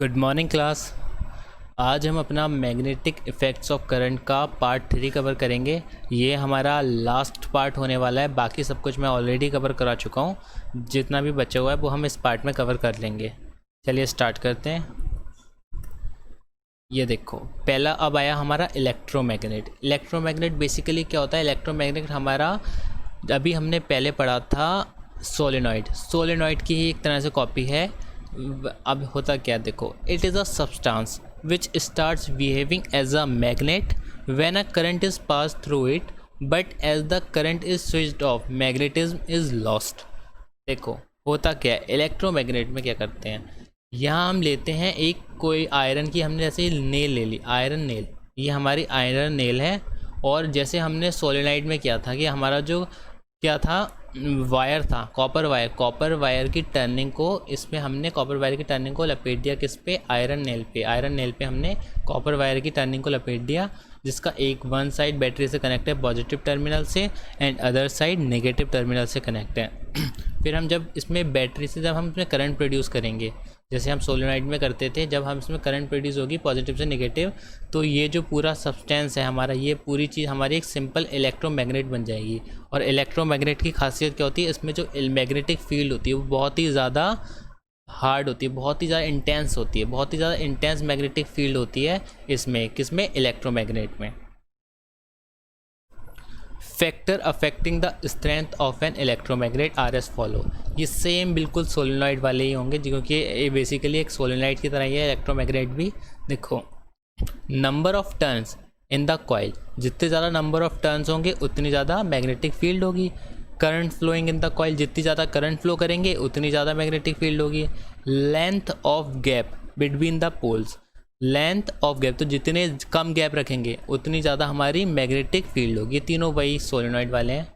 Good morning class. आज हम अपना मैग्नेटिक इफ़ेक्ट्स ऑफ करंट का पार्ट 3 कवर करेंगे। ये हमारा लास्ट पार्ट होने वाला है। बाकी सब कुछ मैं ऑलरेडी कवर करा चुका हूँ। जितना भी बचा हुआ है वो हम इस पार्ट में कवर कर लेंगे। चलिए स्टार्ट करते हैं। ये देखो, पहला अब आया हमारा इलेक्ट्रोमैग्नेट। इलेक्ट्रोमैग्नेट बेसिकली क्या होता है? इलेक्ट्रोमैग्नेट हमारा अभी हमने पहले पढ़ा था सोलेनॉइड। सोलेनॉइड की ही एक तरह से कॉपी है। अब होता क्या, देखो, it is a substance which starts behaving as a magnet when a current is pass through it, but as the current is switched off magnetism is lost. देखो होता क्या है, इलेक्ट्रोमैग्नेट में क्या करते हैं, यहाँ हम लेते हैं एक कोई आयरन की, हमने जैसे नेल ले ली, आयरन नेल, ये हमारी आयरन नेल है। और जैसे हमने सोलेनाइड में किया था कि हमारा जो क्या था, वायर था, कॉपर वायर की टर्निंग को, इसमें हमने कॉपर वायर की टर्निंग को लपेट दिया किस पे, आयरन नेल पे हमने कॉपर वायर की टर्निंग को लपेट दिया, जिसका एक वन साइड बैटरी से कनेक्ट है पॉजिटिव टर्मिनल से and other side negative terminal से कनेक्ट है। फिर हम जब इसमें बैटरी से जब हम इसमें करंट प्रोड्यूस करेंगे, जैसे हम सोलेनॉइड में करते थे, जब हम इसमें करंट प्रोड्यूस होगी पॉजिटिव से नेगेटिव, तो ये जो पूरा सब्सटेंस है हमारा, ये पूरी चीज़ हमारी एक सिंपल इलेक्ट्रोमैग्नेट बन जाएगी। और इलेक्ट्रोमैग्नेट की खासियत क्या होती है, इसमें जो मैग्नेटिक फील्ड होती है वो बहुत ही ज़्यादा हार्ड होती है, बहुत ही ज़्यादा इंटेंस होती है, बहुत ही ज़्यादा इंटेंस मैग्नेटिक फील्ड होती है इसमें, किसमें, इलेक्ट्रोमैग्नेट में। Factor affecting the strength of an electromagnet are as follow. ये सेम बिल्कुल सोलेनॉइड वाले ही होंगे, क्योंकि ये बेसिकली एक सोलेनॉइड की तरह ही है इलेक्ट्रोमैग्नेट भी। देखो, number of turns in the coil, जितने ज़्यादा नंबर ऑफ टर्न्स होंगे उतनी ज़्यादा मैग्नेटिक फील्ड होगी। Current flowing in the coil, जितनी ज़्यादा करंट फ्लो करेंगे उतनी ज़्यादा मैग्नेटिक फील्ड होगी। Length of gap between the poles, length of gap, तो जितने कम गैप रखेंगे उतनी ज़्यादा हमारी मैग्नेटिक फील्ड होगी। तीनों वही सोलेनॉइड वाले हैं।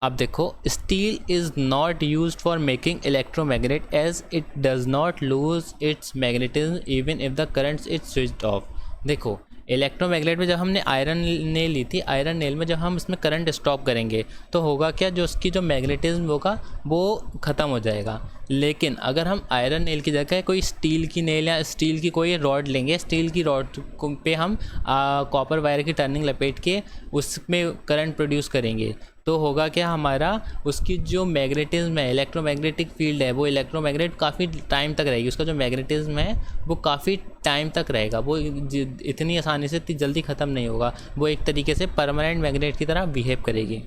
अब देखो, steel is not used for making electromagnet as it does not lose its magnetism even if the current is switched off. देखो, इलेक्ट्रोमैग्नेट में जब हमने आयरन नेल ली थी, आयरन नेल में जब हम इसमें करंट स्टॉप करेंगे तो होगा क्या, जो उसकी जो मैग्नेटिज्म होगा वो ख़त्म हो जाएगा। लेकिन अगर हम आयरन नेल की जगह कोई स्टील की नेल या स्टील की कोई रॉड लेंगे, स्टील की रॉड पे हम कॉपर वायर की टर्निंग लपेट के उसमें करंट प्रोड्यूस करेंगे, तो होगा क्या, हमारा उसकी जो मैग्नेटिज्म है, इलेक्ट्रोमैग्नेटिक फील्ड है, वो इलेक्ट्रोमैग्नेट काफ़ी टाइम तक रहेगी। उसका जो मैग्नेटिज्म है वो काफ़ी टाइम तक रहेगा, वो इतनी आसानी से इतनी जल्दी ख़त्म नहीं होगा। वो एक तरीके से परमानेंट मैग्नेट की तरह बिहेव करेगी।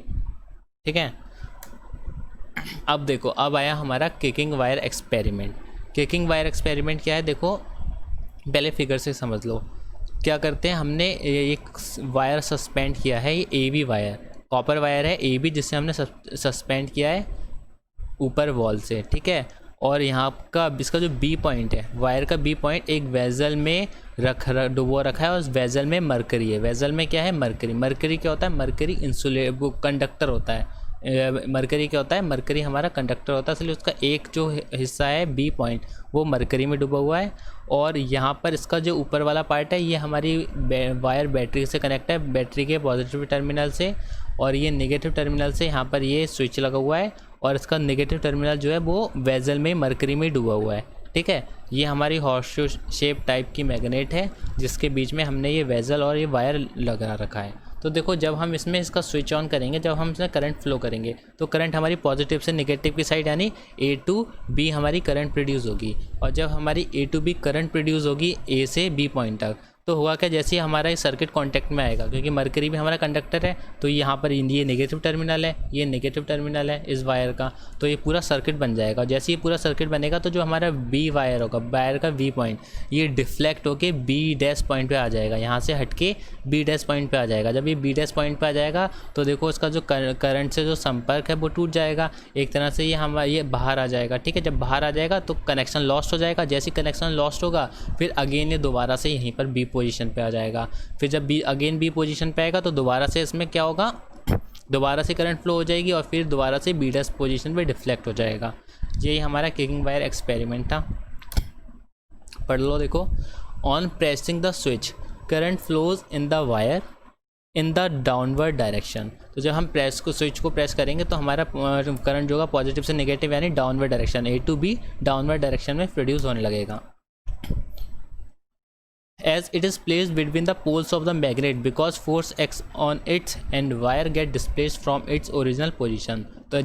ठीक है। अब देखो, अब आया हमारा kicking wire experiment. Kicking wire experiment क्या है, देखो पहले फिगर से समझ लो। क्या करते हैं, हमने एक वायर सस्पेंड किया है, ये A B wire, copper wire है ए बी, जिससे हमने सस्पेंड किया है ऊपर वॉल से। ठीक है। और यहाँ का इसका जो बी पॉइंट है, वायर का बी पॉइंट एक वेजल में डुबो रखा है, और उस वेजल में मरकरी है। वेजल में क्या है, मरकरी। मरकरी क्या होता है, मरकरी वो कंडक्टर होता है। मरकरी क्या होता है, मरकरी हमारा कंडक्टर होता है, इसलिए उसका एक जो हिस्सा है बी पॉइंट वो मरकरी में डूबा हुआ है। और यहाँ पर इसका जो ऊपर वाला पार्ट है ये हमारी वायर बैटरी से कनेक्ट है, बैटरी के पॉजिटिव टर्मिनल से, और ये नेगेटिव टर्मिनल से यहाँ पर ये स्विच लगा हुआ है, और इसका नेगेटिव टर्मिनल जो है वो वेजल में मरकरी में डूबा हुआ है। ठीक है। ये हमारी हॉर्स शेप टाइप की मैग्नेट है, जिसके बीच में हमने ये वेजल और ये वायर लगा रखा है। तो देखो, जब हम इसमें इसका स्विच ऑन करेंगे, जब हम इसमें करंट फ्लो करेंगे, तो करंट हमारी पॉजिटिव से नेगेटिव की साइड, यानी ए टू बी हमारी करंट प्रोड्यूस होगी। और जब हमारी ए टू बी करंट प्रोड्यूस होगी ए से बी पॉइंट तक, तो हुआ क्या, जैसे ही हमारा ये सर्किट कांटेक्ट में आएगा, क्योंकि मरकरी भी हमारा कंडक्टर है, तो यहाँ पर ये नेगेटिव टर्मिनल है, ये नेगेटिव टर्मिनल है इस वायर का, तो ये पूरा सर्किट बन जाएगा। जैसे ही पूरा सर्किट बनेगा तो जो हमारा बी वायर होगा, वायर का बी पॉइंट, ये डिफ्लेक्ट होके बी डैश पॉइंट पे आ जाएगा, यहाँ से हटके बी डैश पॉइंट पे आ जाएगा। जब ये बी डैश पॉइंट पे आ जाएगा तो देखो उसका जो करंट से जो संपर्क है वो टूट जाएगा, एक तरह से ये बाहर आ जाएगा। ठीक है। जब बाहर आ जाएगा तो कनेक्शन लॉस्ट हो जाएगा। जैसे कनेक्शन लॉस्ट होगा फिर अगेन ये दोबारा से यहीं पर बी पोजीशन पे आ जाएगा। फिर जब अगेन बी पोजीशन पे आएगा तो दोबारा से इसमें क्या होगा, दोबारा से करंट फ्लो हो जाएगी, और फिर दोबारा से बी डैश पोजीशन पे डिफ्लेक्ट हो जाएगा। यही हमारा किकिंग वायर एक्सपेरिमेंट था। पढ़ लो। देखो, on pressing the switch current flows in the wire in the downward direction. तो जब हम स्विच को प्रेस करेंगे तो हमारा करंट जो होगा पॉजिटिव से नेगेटिव यानी downward direction, A to B downward direction में प्रोड्यूस होने लगेगा। as it is placed between the poles of the magnet because force acts on it and wire get displaced from its original position। तो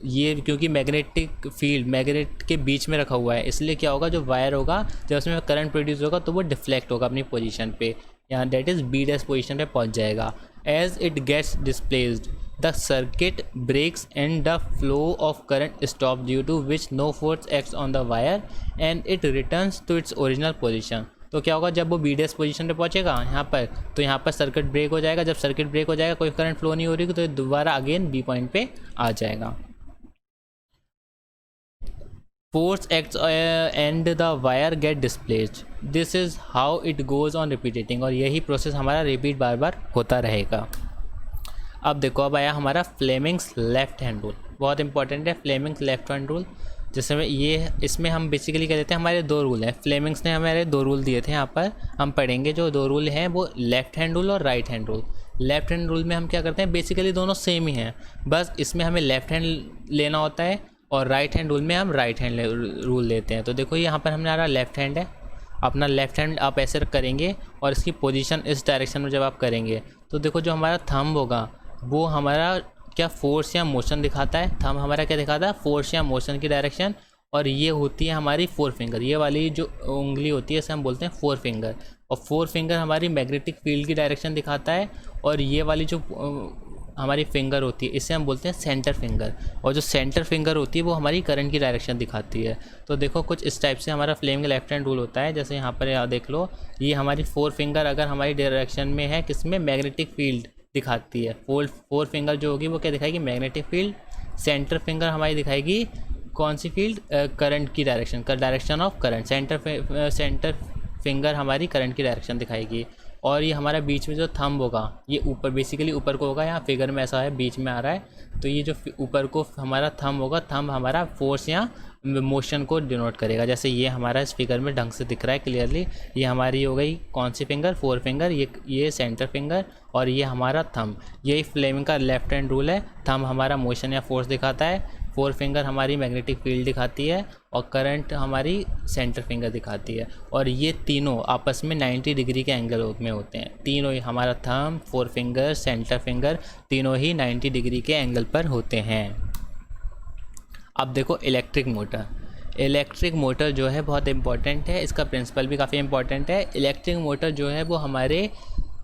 ये क्योंकि magnetic field magnet के बीच में रखा हुआ है, इसलिए क्या होगा, जो वायर होगा जब उसमें करंट प्रोड्यूस होगा तो वो डिफ्लेक्ट होगा अपनी पोजीशन पे, यहाँ that is B dash position पे पहुँच जाएगा। As it gets displaced the circuit breaks and the flow of current stops due to which no force acts on the wire and it returns to its original position। तो क्या होगा, जब वो B dash position पे पहुंचेगा यहाँ पर, तो यहाँ पर सर्किट ब्रेक हो जाएगा। जब सर्किट ब्रेक हो जाएगा, कोई करंट फ्लो नहीं हो रही, तो दोबारा अगेन बी पॉइंट पे आ जाएगा। force acts and the wire get displaced, this is how it goes on repeating। और यही प्रोसेस हमारा रिपीट बार बार होता रहेगा। अब देखो, अब आया हमारा फ्लेमिंग्स लेफ्ट हैंड रूल, बहुत इंपॉर्टेंट है फ्लेमिंग्स लेफ्ट हैंड रूल। जैसे ये इसमें हम बेसिकली क्या देते हैं, हमारे दो रूल हैं, फ्लेमिंग्स ने हमारे दो रूल दिए थे। यहाँ पर हम पढ़ेंगे जो दो रूल हैं वो लेफ़्ट हैंड रूल और right hand rule. Left hand rule में हम क्या करते हैं, बेसिकली दोनों सेम ही हैं, बस इसमें हमें लेफ़्ट हैंड लेना होता है और राइट हैंड रूल में हम राइट हैंड रूल लेते हैं। तो देखो यहाँ पर हमारा लेफ़्ट हैंड है, अपना लेफ़्ट हैंड आप ऐसे करेंगे और इसकी पोजीशन इस डायरेक्शन में जब आप करेंगे तो देखो जो हमारा थंब होगा वो हमारा क्या फोर्स या मोशन दिखाता है, थंब हमारा क्या दिखाता है, फोर्स या मोशन की डायरेक्शन। और ये होती है हमारी फोर फिंगर, ये वाली जो उंगली होती है इसे हम बोलते हैं फोर फिंगर। और फोर फिंगर हमारी मैग्नेटिक फील्ड की डायरेक्शन दिखाता है और ये वाली जो हमारी फिंगर होती है इसे हम बोलते हैं सेंटर फिंगर। और जो सेंटर फिंगर होती है वो हमारी करंट की डायरेक्शन दिखाती है। तो देखो कुछ इस टाइप से हमारा फ्लेमिंग लेफ्ट हैंड रूल होता है। जैसे यहाँ पर देख लो, ये हमारी फोर फिंगर अगर हमारी डायरेक्शन में है, किसमें, मैग्नेटिक फील्ड दिखाती है। फोर फिंगर जो होगी वो क्या दिखाएगी, मैग्नेटिक फील्ड। सेंटर फिंगर हमारी दिखाएगी कौन सी फील्ड, करंट की direction, direction of current. Centre finger हमारी करंट की डायरेक्शन दिखाएगी। और ये हमारा बीच में जो थंब होगा ये ऊपर, बेसिकली ऊपर को होगा, यहाँ फिगर में ऐसा है बीच में आ रहा है। तो ये जो ऊपर को हमारा थंब होगा, थंब हमारा फोर्स या मोशन को डिनोट करेगा। जैसे ये हमारा इस फिगर में ढंग से दिख रहा है क्लियरली, ये हमारी हो गई कौन सी फिंगर, फोर फिंगर, ये सेंटर फिंगर और ये हमारा थंब। यही फ्लेमिंग का लेफ्ट हैंड रूल है। थंब हमारा मोशन या फोर्स दिखाता है, फोर फिंगर हमारी मैग्नेटिक फील्ड दिखाती है और करंट हमारी सेंटर फिंगर दिखाती है। और ये तीनों आपस में 90 डिग्री के एंगल में होते हैं। तीनों ही हमारा thumb, four finger, centre finger तीनों ही 90 डिग्री के एंगल पर होते हैं। अब देखो इलेक्ट्रिक मोटर। इलेक्ट्रिक मोटर जो है बहुत इंपॉर्टेंट है, इसका प्रिंसिपल भी काफ़ी इंपॉर्टेंट है। इलेक्ट्रिक मोटर जो है वो हमारे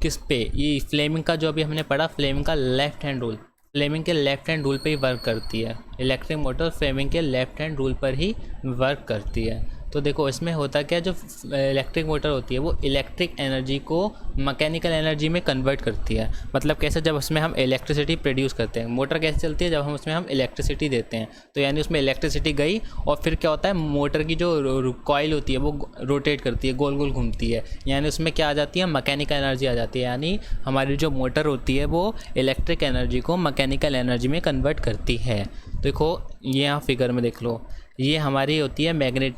किस पे, ये फ्लेमिंग का जो अभी हमने पढ़ा, फ्लेमिंग का लेफ्ट हैंड रूल, फ्लेमिंग के लेफ्ट हैंड रूल पे ही वर्क करती है। इलेक्ट्रिक मोटर फ्लेमिंग के लेफ्ट हैंड रूल पर ही वर्क करती है। तो देखो इसमें होता क्या, जो इलेक्ट्रिक मोटर होती है वो इलेक्ट्रिक एनर्जी को मैकेनिकल एनर्जी में कन्वर्ट करती है। मतलब कैसे, जब उसमें हम इलेक्ट्रिसिटी प्रोड्यूस करते हैं। मोटर कैसे चलती है, जब हम उसमें इलेक्ट्रिसिटी देते हैं, तो यानी उसमें इलेक्ट्रिसिटी गई और फिर क्या होता है, मोटर की जो कॉइल होती है वो रोटेट करती है, गोल गोल घूमती है, यानी उसमें क्या आ जाती है, मैकेनिकल एनर्जी आ जाती है। यानी हमारी जो मोटर होती है वो इलेक्ट्रिक एनर्जी को मैकेनिकल एनर्जी में कन्वर्ट करती है। देखो ये यहाँ फिगर में देख लो, ये हमारी होती है मैग्नेट,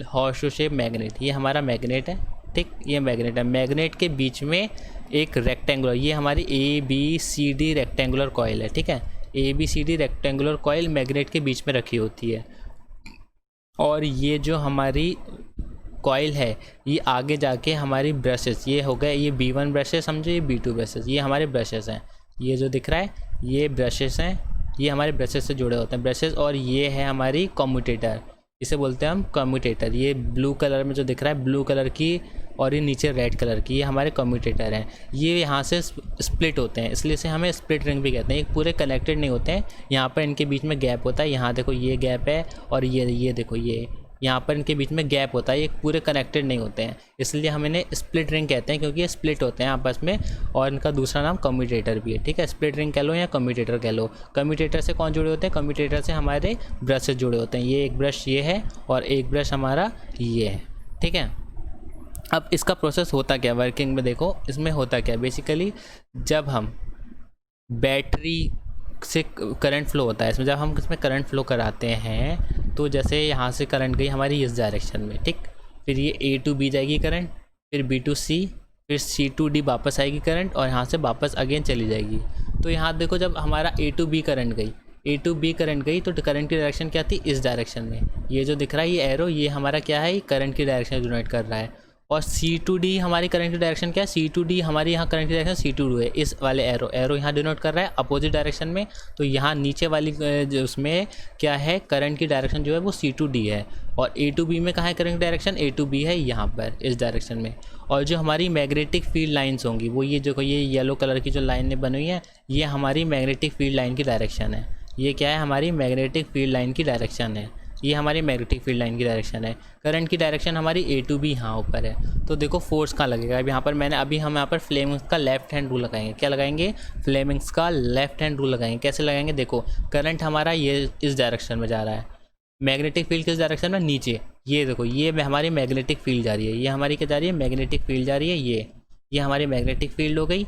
हॉर्स शेप मैग्नेट, ये हमारा मैग्नेट है, ठीक, ये मैग्नेट है। मैग्नेट के बीच में एक रेक्टेंगुलर, ये हमारी ABCD रेक्टेंगुलर कॉइल है, ठीक है। ABCD रेक्टेंगुलर कॉइल मैग्नेट के बीच में रखी होती है। और ये जो हमारी कॉइल है ये आगे जाके हमारी ब्रशेस, ये हो गए, ये B1 ब्रशेस समझो, ये B2 ब्रशेस, ये हमारे ब्रशेस हैं। ये जो दिख रहा है ये ब्रशेस हैं, ये हमारे ब्रशेस से जुड़े होते हैं ब्रशेस। और ये है हमारी कम्यूटेटर, इसे बोलते हैं हम कम्यूटेटर। ये ब्लू कलर में जो दिख रहा है, ब्लू कलर की, और ये नीचे रेड कलर की, ये हमारे कम्यूटेटर हैं। ये यहाँ से स्प्लिट होते हैं, इसलिए से हमें स्प्लिट रिंग भी कहते हैं। ये पूरे कनेक्टेड नहीं होते हैं, यहाँ पर इनके बीच में गैप होता है। यहाँ देखो ये गैप है और ये देखो ये यहाँ पर इनके बीच में गैप होता है, ये पूरे कनेक्टेड नहीं होते हैं, इसलिए हम इन्हें स्प्लिट रिंग कहते हैं, क्योंकि ये स्प्लिट होते हैं आपस में। और इनका दूसरा नाम कम्यूटेटर भी है, ठीक है। स्प्लिट रिंग कह लो या कम्यूटेटर कह लो। कम्यूटेटर से कौन जुड़े होते हैं, कम्यूटेटर से हमारे ब्रश से जुड़े होते हैं। ये एक ब्रश ये है और एक ब्रश हमारा ये है, ठीक है। अब इसका प्रोसेस होता क्या वर्किंग में, देखो इसमें होता क्या, बेसिकली जब हम बैटरी से करंट फ्लो होता है इसमें, जब हम इसमें करंट फ्लो कराते हैं तो जैसे यहाँ से करंट गई हमारी इस डायरेक्शन में, ठीक, फिर ये A to B जाएगी करंट, फिर B to C, फिर C to D वापस आएगी करंट और यहाँ से वापस अगेन चली जाएगी। तो यहाँ देखो जब हमारा A to B करंट गई, A to B करंट गई, तो करंट की डायरेक्शन क्या थी, इस डायरेक्शन में। ये जो दिख रहा है ये एरो, ये हमारा क्या है, ये करंट की डायरेक्शन डिनोट कर रहा है। और C2D हमारी करंट की डायरेक्शन क्या है, C2D हमारी यहाँ करंट की डायरेक्शन C2D है, इस वाले एरो यहाँ डिनोट कर रहा है अपोजिट डायरेक्शन में। तो यहाँ नीचे वाली जो उसमें क्या है, करंट की डायरेक्शन जो है वो C2D है। और A to B में कहाँ है करंट की डायरेक्शन, A to B है यहाँ पर इस डायरेक्शन में। और जो हमारी मैग्नेटिक फील्ड लाइन्स होंगी वो ये जो ये येलो कलर की जो लाइनें बनी हुई हैं, ये हमारी मैग्नेटिक फील्ड लाइन की डायरेक्शन है। ये क्या है, हमारी मैग्नेटिक फील्ड लाइन की डायरेक्शन है, ये हमारी मैग्नेटिक फील्ड लाइन की डायरेक्शन है। करंट की डायरेक्शन हमारी A to B यहाँ ऊपर है। तो देखो फोर्स कहाँ लगेगा, अब यहाँ पर हम यहाँ पर फ्लेमिंग्स का लेफ्ट हैंड रूल लगाएंगे। क्या लगाएंगे, फ्लेमिंग्स का लेफ्ट हैंड रूल लगाएंगे। कैसे लगाएंगे, देखो करंट हमारा ये इस डायरेक्शन में जा रहा है, मैग्नेटिक फील्ड किस डायरेक्शन में, नीचे। ये देखो ये हमारी मैग्नेटिक फील्ड जा रही है, ये हमारी क्या जा रही है, मैग्नेटिक फील्ड जा रही है। ये हमारी मैग्नेटिक फील्ड हो गई,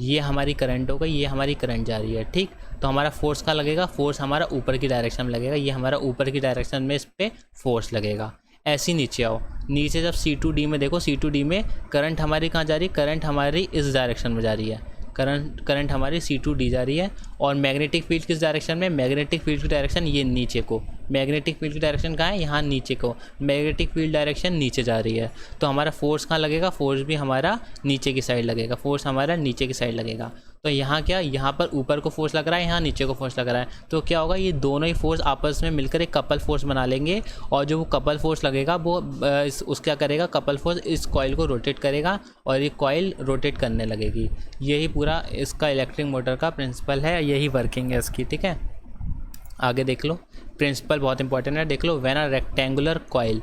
ये हमारी करंट हो गई, ये हमारी करंट जा रही है, ठीक। तो हमारा फोर्स का लगेगा, फोर्स हमारा ऊपर की डायरेक्शन में लगेगा, ये हमारा ऊपर की डायरेक्शन में इस पर फोर्स लगेगा। ऐसे ही नीचे आओ, नीचे जब C2D में देखो, C2D में करंट हमारी कहाँ जा रही है, करंट हमारी इस डायरेक्शन में जा रही है, करंट हमारी C2D जा रही है। और मैग्नेटिक फील्ड किस डायरेक्शन में, मैग्नेटिक फील्ड की डायरेक्शन ये नीचे को, मैग्नेटिक फील्ड की डायरेक्शन कहाँ है, यहाँ नीचे को, मैग्नेटिक फील्ड डायरेक्शन नीचे जा रही है। तो हमारा फोर्स कहाँ लगेगा, फोर्स भी हमारा नीचे की साइड लगेगा, फोर्स हमारा नीचे की साइड लगेगा। तो यहाँ क्या, यहाँ पर ऊपर को फोर्स लग रहा है, यहाँ नीचे को फोर्स लग रहा है। तो क्या होगा, ये दोनों ही फोर्स आपस में मिलकर एक कपल फोर्स बना लेंगे। और जो वो कपल फोर्स लगेगा वो क्या करेगा, कपल फोर्स इस कॉइल को रोटेट करेगा और ये कॉइल रोटेट करने लगेगी। यही पूरा इसका इलेक्ट्रिक मोटर का प्रिंसिपल है, यही वर्किंग है इसकी, ठीक है। आगे देख लो, प्रिंसिपल बहुत इंपॉर्टेंट है, देख लो। When a rectangular coil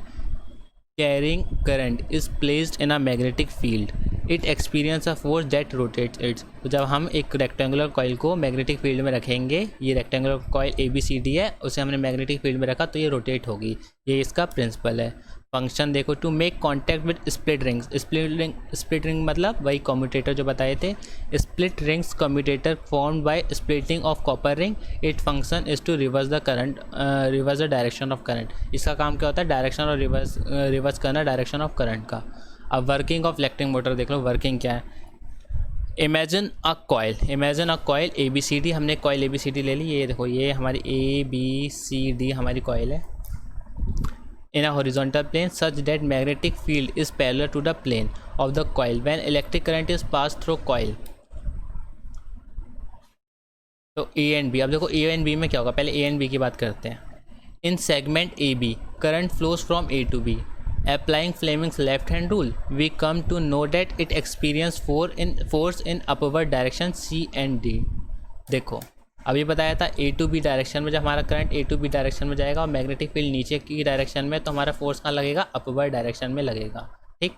carrying current is placed in a magnetic field, it experience a force that rotates it। तो जब हम एक रेक्टेंगुलर कॉइल को मैग्नेटिक फील्ड में रखेंगे, ये रेक्टेंगुलर कॉइल ABCD है, उसे हमने मैग्नेटिक फील्ड में रखा तो ये रोटेट होगी, ये इसका प्रिंसिपल है। फंक्शन देखो, to make contact with split rings, split ring मतलब वही कम्यूटेटर जो बताए थे, split rings commutator formed by splitting of copper ring, it function is to reverse the current, reverse the direction of current. इसका काम क्या होता है, डायरेक्शन और रिवर्स करना डायरेक्शन ऑफ करंट का। अब वर्किंग ऑफ इलेक्ट्रिक मोटर देख लो, वर्किंग क्या है। इमेजिन अ कॉइल ABCD, हमने कॉइल ABCD ले ली, ये देखो ये हमारी ABCD हमारी कॉइल है in a horizontal plane such that magnetic field is parallel to the plane of the coil when electric current is passed through coil। तो A and B, अब देखो A and B में क्या होगा, पहले A and B की बात करते हैं। In segment AB current flows from A to B, applying Fleming's left hand rule we come to know that it experience force in upward direction C and D। देखो अभी बताया था A to B direction में जब हमारा current A to B direction में जाएगा और मैग्नेटिक फील्ड नीचे की डायरेक्शन में, तो हमारा फोर्स कहाँ लगेगा, अपवर्ड डायरेक्शन में लगेगा, ठीक।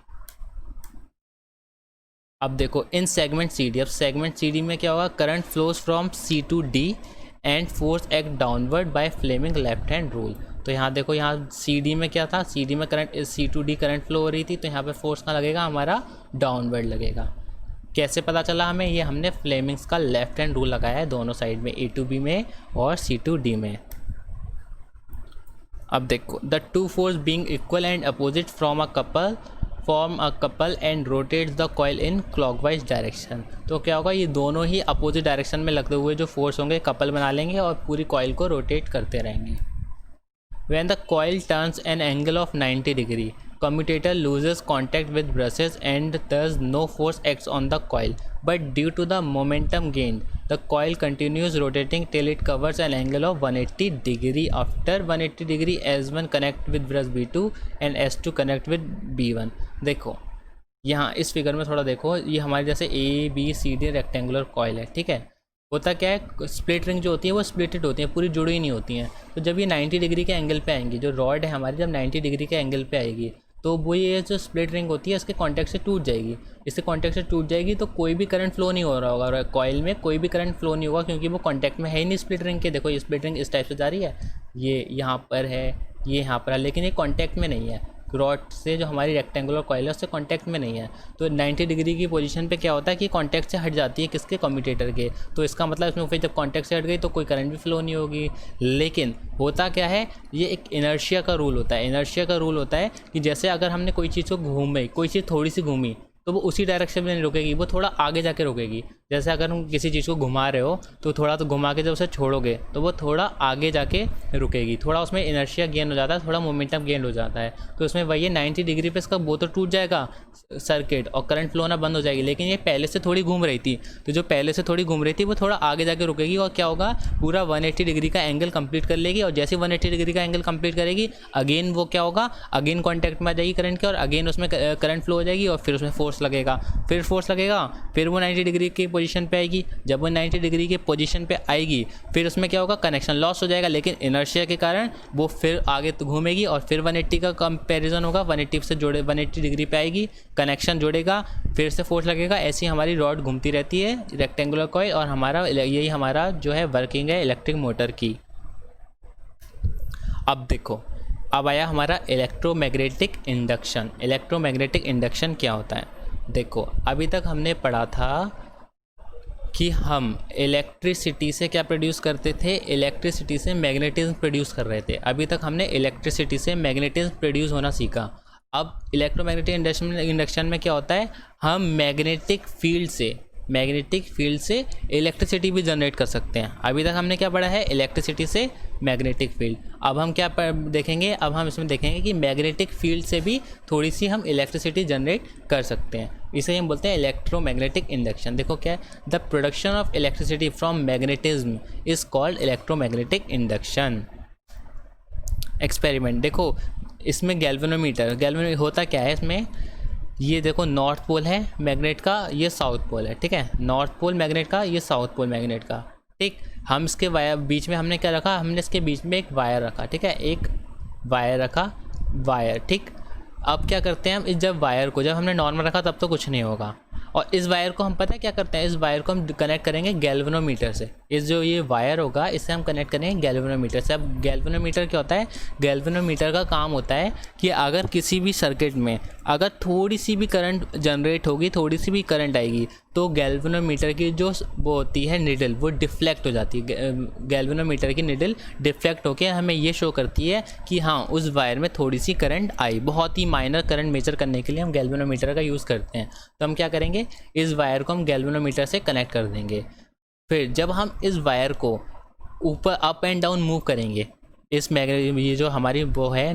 अब देखो इन सेगमेंट CD, अब सेगमेंट CD में क्या होगा, current flows from C to D and force act downward by Fleming left hand rule. तो यहाँ देखो, यहाँ CD में क्या था, CD में current C to D current flow हो रही थी, तो यहाँ पर फोर्स कहाँ लगेगा, हमारा डाउनवर्ड लगेगा। कैसे पता चला हमें, ये हमने फ्लेमिंग्स का लेफ्ट हैंड रूल लगाया है दोनों साइड में, A to B में और C to D में। अब देखो, the two force being equal and opposite form a couple and rotates the coil in clockwise direction. तो क्या होगा, ये दोनों ही अपोजिट डायरेक्शन में लगते हुए जो फोर्स होंगे कपल बना लेंगे और पूरी कॉइल को रोटेट करते रहेंगे। When the coil turns an angle of 90 degree, commutator loses contact with brushes and thus no force acts on the coil, but due to the momentum gained, the coil continues rotating till it covers an angle of 180 degree. After 180 degree, S1 connect with brush B2 and S2 connect with B1। देखो यहाँ इस figure में थोड़ा देखो, ये हमारे जैसे ABCD rectangular coil है, ठीक है। होता क्या है, स्प्लिट रिंग जो होती है वो स्प्लिटेड होती हैं, पूरी जुड़ी ही नहीं होती हैं। तो जब ये 90 डिग्री के एंगल पे आएंगी, जो रॉड है हमारी जब 90 डिग्री के एंगल पे आएगी, तो वो ये जो स्प्लिट रिंग होती है इसके कॉन्टैक्ट से टूट जाएगी। इससे कॉन्टैक्ट से टूट जाएगी तो कोई भी करंट फ्लो नहीं हो रहा होगा, कॉइल में कोई भी करंट फ्लो नहीं होगा, क्योंकि वो कॉन्टैक्ट में है ही नहीं स्प्लिट रिंग के। देखो ये स्प्लिट रिंग इस टाइप से जा रही है, ये यहाँ पर है, ये यहाँ पर है, लेकिन ये कॉन्टैक्ट में नहीं है रॉड से, जो हमारी रेक्टेंगुलर कॉइल है उससे कांटेक्ट में नहीं है। तो 90 डिग्री की पोजीशन पे क्या होता है कि कांटेक्ट से हट जाती है, किसके, कम्यूटेटर के। तो इसका मतलब इसमें फिर जब कांटेक्ट से हट गई तो कोई करंट भी फ्लो नहीं होगी। लेकिन होता क्या है, ये एक इनर्शिया का रूल होता है। इनर्शिया का रूल होता है कि जैसे अगर हमने कोई चीज़ को कोई चीज़ थोड़ी सी घूमी, तो वो उसी डायरेक्शन में नहीं रुकेगी, वो थोड़ा आगे जाके रुकेगी। जैसे अगर हम किसी चीज़ को घुमा रहे हो तो थोड़ा तो घुमा के जब उसे छोड़ोगे तो वो थोड़ा आगे जाके रुकेगी, थोड़ा उसमें इनर्शिया गेन हो जाता है, थोड़ा मोमेंटम गेन हो जाता है। तो इसमें वही 90 डिग्री पे इसका वो तो टूट जाएगा सर्किट और करंट फ्लो होना बंद हो जाएगी। लेकिन ये पहले से थोड़ी घूम रही थी, तो जो पहले से थोड़ी घूम रही थी वो थोड़ा आगे जाके रुकेगी और क्या होगा, पूरा 180 डिग्री का एंगल कंप्लीट कर लेगी। और जैसे 180 डिग्री का एंगल कंप्लीट करेगी अगेन वो क्या होगा, अगेन कॉन्टैक्ट में आ जाएगी करंट के और अगेन उसमें करंट फ्लो हो जाएगी और फिर उसमें फोर्स लगेगा, फिर फोर्स लगेगा, फिर वो 90 डिग्री की पोजीशन पे आएगी। जब वो 90 डिग्री की पोजीशन पे आएगी फिर उसमें क्या होगा, कनेक्शन लॉस हो जाएगा, लेकिन इनर्शिया के कारण वो फिर आगे तो घूमेगी और फिर 180 का कंपैरिजन होगा, 180 से जोड़े 180 डिग्री पे आएगी, कनेक्शन जोड़ेगा, फिर से फोर्स लगेगा। ऐसी हमारी रॉड घूमती रहती है रेक्टेंगुलर कॉइल और हमारा यही हमारा जो है वर्किंग है इलेक्ट्रिक मोटर की। अब देखो, अब आया हमारा इलेक्ट्रोमैग्नेटिक इंडक्शन। इलेक्ट्रोमैग्नेटिक इंडक्शन क्या होता है? देखो, अभी तक हमने पढ़ा था कि हम इलेक्ट्रिसिटी से क्या प्रोड्यूस करते थे, इलेक्ट्रिसिटी से मैग्नेटिज्म प्रोड्यूस कर रहे थे। अभी तक हमने इलेक्ट्रिसिटी से मैग्नेटिज्म प्रोड्यूस होना सीखा। अब इलेक्ट्रोमैग्नेटिक इंडक्शन में क्या होता है, हम मैग्नेटिक फील्ड से इलेक्ट्रिसिटी भी जनरेट कर सकते हैं। अभी तक हमने क्या पढ़ा है, इलेक्ट्रिसिटी से मैग्नेटिक फील्ड। अब हम क्या देखेंगे, अब हम इसमें देखेंगे कि मैग्नेटिक फील्ड से भी थोड़ी सी हम इलेक्ट्रिसिटी जनरेट कर सकते हैं। इसे हम बोलते हैं इलेक्ट्रोमैग्नेटिक इंडक्शन। देखो क्या है, the production of electricity from magnetism is called electromagnetic induction. Experiment देखो, इसमें गैल्वेनोमीटर होता क्या है, इसमें ये देखो नॉर्थ पोल है मैग्नेट का, ये साउथ पोल है, ठीक है, नॉर्थ पोल मैग्नेट का, ये साउथ पोल मैग्नेट का, ठीक। हम इसके वायर बीच में हमने क्या रखा, हमने इसके बीच में एक वायर रखा, ठीक है, एक वायर रखा, ठीक। अब क्या करते हैं हम, इस जब हमने नॉर्मल रखा तब तो कुछ नहीं होगा, और इस वायर को हम पता है क्या करते हैं, इस वायर को हम कनेक्ट करेंगे गैल्वेनोमीटर से। इस जो ये वायर होगा इससे हम कनेक्ट करेंगे गैल्वेनोमीटर से। अब गैल्वेनोमीटर क्या होता है, गैल्वेनोमीटर का काम होता है कि अगर किसी भी सर्किट में अगर थोड़ी सी भी करंट जनरेट होगी, थोड़ी सी भी करंट आएगी, तो गैल्वेनोमीटर की जो वो होती है निडल, वो डिफ्लेक्ट हो जाती है। गैल्वेनोमीटर की निडल डिफ्लेक्ट होकर हमें ये शो करती है कि हाँ उस वायर में थोड़ी सी करंट आई। बहुत ही माइनर करंट मेजर करने के लिए हम गैल्वेनोमीटर का यूज़ करते हैं। तो हम क्या करेंगे, इस वायर को हम गैल्वेनोमीटर से कनेक्ट कर देंगे। फिर जब हम इस वायर को ऊपर अप एंड डाउन मूव करेंगे, इस मैग्नेट, ये जो हमारी वो है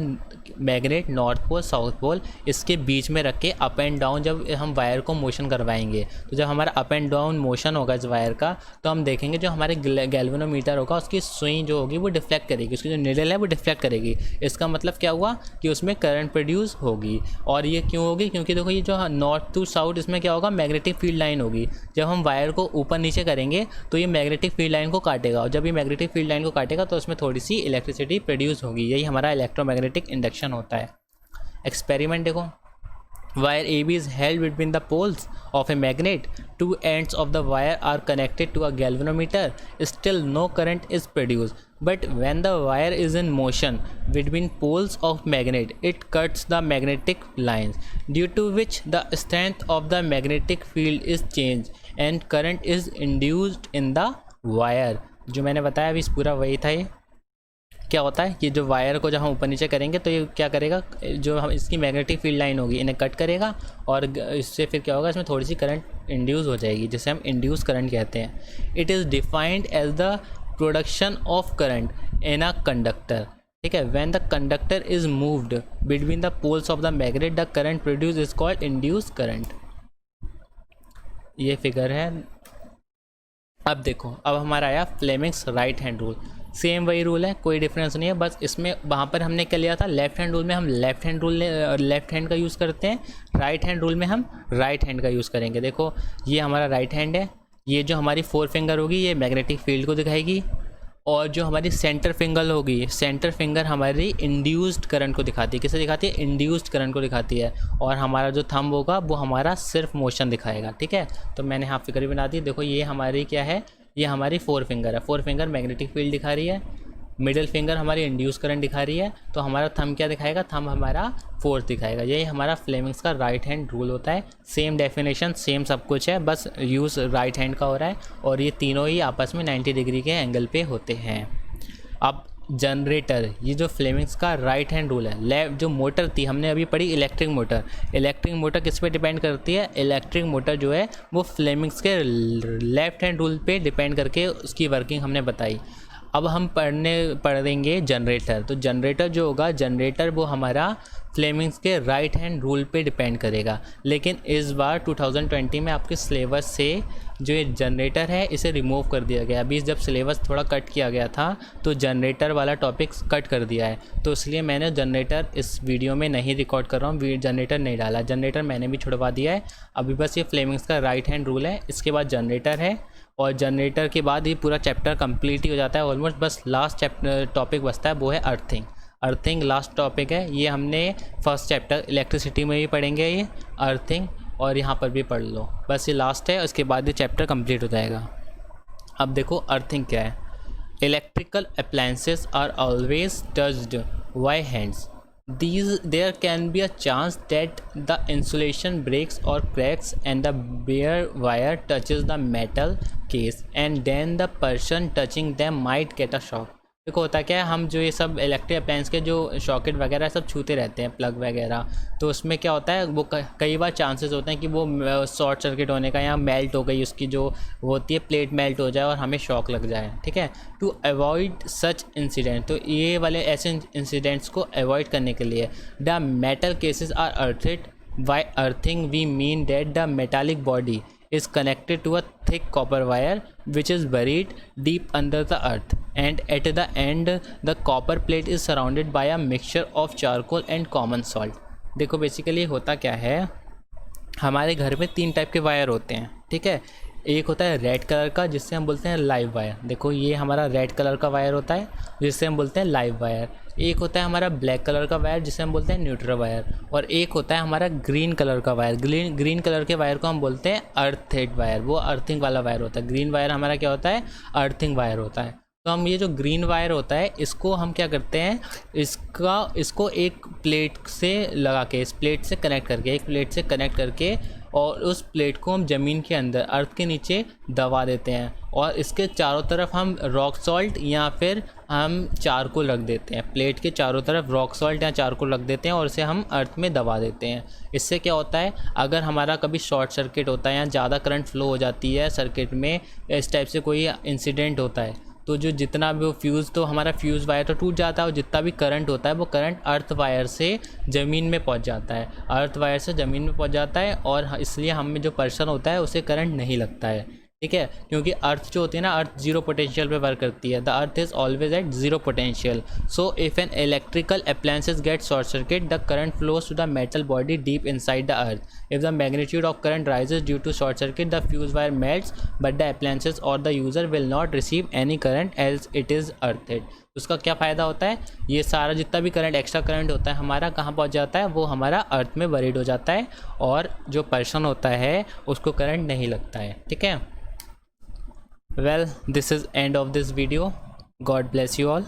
magnet north pole south pole, इसके बीच में रख के अप एंड डाउन जब हम वायर को मोशन करवाएंगे, तो जब हमारा अप एंड डाउन मोशन होगा इस वायर का, तो हम देखेंगे जो हमारे गैल्वेनोमीटर होगा उसकी सुई जो होगी वो डिफ्लेक्ट करेगी, उसकी जो निडल है वो डिफ्लेक्ट करेगी। इसका मतलब क्या हुआ कि उसमें करंट प्रोड्यूस होगी। और ये क्यों होगी, क्योंकि देखो ये जो नॉर्थ टू साउथ इसमें क्या होगा, मैग्नेटिक फील्ड लाइन होगी। जब हम वायर को ऊपर नीचे करेंगे तो ये मैग्नेटिक फील्ड लाइन को काटेगा, और जब ये मैग्नेटिक फील्ड लाइन को काटेगा तो उसमें थोड़ी सी इलेक्ट्रिसिटी प्रोड्यूस होगी। यही हमारा इलेक्ट्रोमैग्नेटिक इंडक्शन होता है। एक्सपेरिमेंट देखो, wire AB is held between the poles of a magnet. Two ends of the wire are connected to a galvanometer. Still no current is produced. But when the wire is in motion between poles of magnet, it cuts the magnetic lines, due to which the strength of the magnetic field is changed and current is induced in the wire. जो मैंने बताया अभी पूरा वही था। ये क्या होता है कि जो वायर को जब हम ऊपर नीचे करेंगे तो ये क्या करेगा, जो हम इसकी मैग्नेटिक फील्ड लाइन होगी इन्हें कट करेगा, और इससे फिर क्या होगा, इसमें थोड़ी सी करंट इंड्यूस हो जाएगी, जिसे हम इंड्यूस करंट कहते हैं। It is defined as the production of current in a conductor, ठीक है। When the conductor is moved between the poles of the magnet, the current produce is called induce current. ये figure है। अब देखो, अब हमारा आया Fleming's right hand rule. Same वही रूल है, कोई डिफरेंस नहीं है, बस इसमें वहाँ पर हमने क्या लिया था, लेफ्ट हैंड रूल में हम लेफ्ट हैंड का यूज़ करते हैं, राइट हैंड रूल में हम राइट हैंड का यूज़ करेंगे। देखो ये हमारा राइट हैंड है, ये जो हमारी 4 फिंगर होगी ये मैग्नेटिक फील्ड को दिखाएगी, और जो हमारी सेंटर फिंगर होगी, सेंटर फिंगर हमारी इंड्यूस्ड करंट को दिखाती है। किसे दिखाती है, इंड्यूस्ड करंट को दिखाती है। और हमारा जो थंब होगा वो हमारा सिर्फ मोशन दिखाएगा, ठीक है। तो मैंने हाफ फिगर भी बना दी। देखो ये हमारी क्या है, ये हमारी 4 फिंगर है, 4 फिंगर मैग्नेटिक फील्ड दिखा रही है, मिडिल फिंगर हमारी इंड्यूस करंट दिखा रही है, तो हमारा थंब क्या दिखाएगा, थंब हमारा फोर्थ दिखाएगा। यही हमारा फ्लेमिंग्स का राइट हैंड रूल होता है। सेम डेफिनेशन, सेम सब कुछ है, बस यूज़ राइट हैंड का हो रहा है, और ये तीनों ही आपस में 90 डिग्री के एंगल पे होते हैं। अब जनरेटर, ये जो फ्लेमिंग्स का राइट हैंड रूल है। लेफ्ट जो मोटर थी हमने अभी पढ़ी इलेक्ट्रिक मोटर, इलेक्ट्रिक मोटर किस पे डिपेंड करती है, इलेक्ट्रिक मोटर जो है वो फ्लेमिंग्स के लेफ्ट हैंड रूल पे डिपेंड करके उसकी वर्किंग हमने बताई। अब हम पढ़ेंगे जनरेटर। तो जनरेटर जो होगा, जनरेटर वो हमारा फ्लेमिंग्स के राइट हैंड रूल पे डिपेंड करेगा। लेकिन इस बार 2020 में आपके सिलेबस से जो ये जनरेटर है इसे रिमूव कर दिया गया। अभी जब सिलेबस थोड़ा कट किया गया था तो जनरेटर वाला टॉपिक कट कर दिया है, तो इसलिए मैंने जनरेटर इस वीडियो में नहीं रिकॉर्ड कर रहा हूँ, जनरेटर नहीं डाला। जनरेटर मैंने भी छुड़वा दिया है। अभी बस ये फ्लेमिंग्स का राइट हैंड रूल है, इसके बाद जनरेटर है, और जनरेटर के बाद ये पूरा चैप्टर कंप्लीट ही हो जाता है ऑलमोस्ट। बस लास्ट चैप्टर टॉपिक बचता है, वो है अर्थिंग। अर्थिंग लास्ट टॉपिक है, ये हमने फर्स्ट चैप्टर इलेक्ट्रिसिटी में भी पढ़ेंगे ये अर्थिंग, और यहाँ पर भी पढ़ लो। बस ये लास्ट है, उसके बाद ये चैप्टर कंप्लीट हो जाएगा। अब देखो अर्थिंग क्या है। Electrical appliances are always touched by hands. There can be a chance that the insulation breaks or cracks and the bare wire touches the metal case, and then the person touching them might get a shock. देखो होता क्या है, हम जो ये सब electric appliance के जो सॉकेट वगैरह सब छूते रहते हैं, प्लग वगैरह, तो उसमें क्या होता है वो कई बार चांसेस होते हैं कि वो शॉर्ट सर्किट होने का, या मेल्ट हो गई उसकी जो वो होती है प्लेट मेल्ट हो जाए और हमें शॉक लग जाए। ठीक है, टू अवॉइड सच इंसिडेंट, तो ये वाले ऐसे इंसिडेंट्स को अवॉइड करने के लिए the metal cases are earthed. By earthing we mean that the metallic body is connected to a thick copper wire which is buried deep under the earth, and at the end the copper plate is surrounded by a mixture of charcoal and common salt. देखो basically होता क्या है, हमारे घर में 3 type के wire होते हैं। ठीक है, एक होता है रेड कलर का जिससे हम बोलते हैं लाइव वायर। देखो ये हमारा रेड कलर का वायर होता है जिससे हम बोलते हैं लाइव वायर। एक होता है हमारा ब्लैक कलर का वायर जिसे हम बोलते हैं न्यूट्रल वायर, और एक होता है हमारा ग्रीन कलर का वायर। ग्रीन कलर के वायर को हम बोलते हैं अर्थिंग वायर, वो अर्थिंग वाला वायर होता है। ग्रीन वायर हमारा क्या होता है, अर्थिंग वायर होता है। तो हम ये जो ग्रीन वायर होता है इसको हम क्या करते हैं, इसको एक प्लेट से लगा के, इस प्लेट से कनेक्ट करके, एक प्लेट से कनेक्ट करके, और उस प्लेट को हम ज़मीन के अंदर अर्थ के नीचे दबा देते हैं, और इसके चारों तरफ हम रॉक सॉल्ट या फिर हम चारकोल रख देते हैं। प्लेट के चारों तरफ रॉक सॉल्ट या चारकोल रख देते हैं और इसे हम अर्थ में दबा देते हैं। इससे क्या होता है, अगर हमारा कभी शॉर्ट सर्किट होता है या ज़्यादा करंट फ्लो हो जाती है सर्किट में, इस टाइप से कोई इंसिडेंट होता है, तो जो जितना भी वो फ्यूज़, तो हमारा फ्यूज़ वायर तो टूट जाता है, और जितना भी करंट होता है वो करंट अर्थ वायर से ज़मीन में पहुंच जाता है, अर्थ वायर से ज़मीन में पहुंच जाता है, और इसलिए हम में जो पर्सन होता है उसे करंट नहीं लगता है। ठीक है, क्योंकि अर्थ जो होती है ना, अर्थ जीरो पोटेंशियल पे वर्क करती है। The earth is always at zero potential. So if an electrical appliances get short circuit, the current flows to the metal body deep inside the earth. If the magnitude of current rises due to short circuit, the fuse wire melts, but the appliances or the user will not receive any current as it is earthed. उसका क्या फ़ायदा होता है, ये सारा जितना भी current, extra current होता है हमारा कहाँ पहुँच जाता है, वो हमारा अर्थ में बरीड हो जाता है, और जो पर्सन होता है उसको करंट नहीं लगता है. ठीक है. Well, this is end of this video. God bless you all.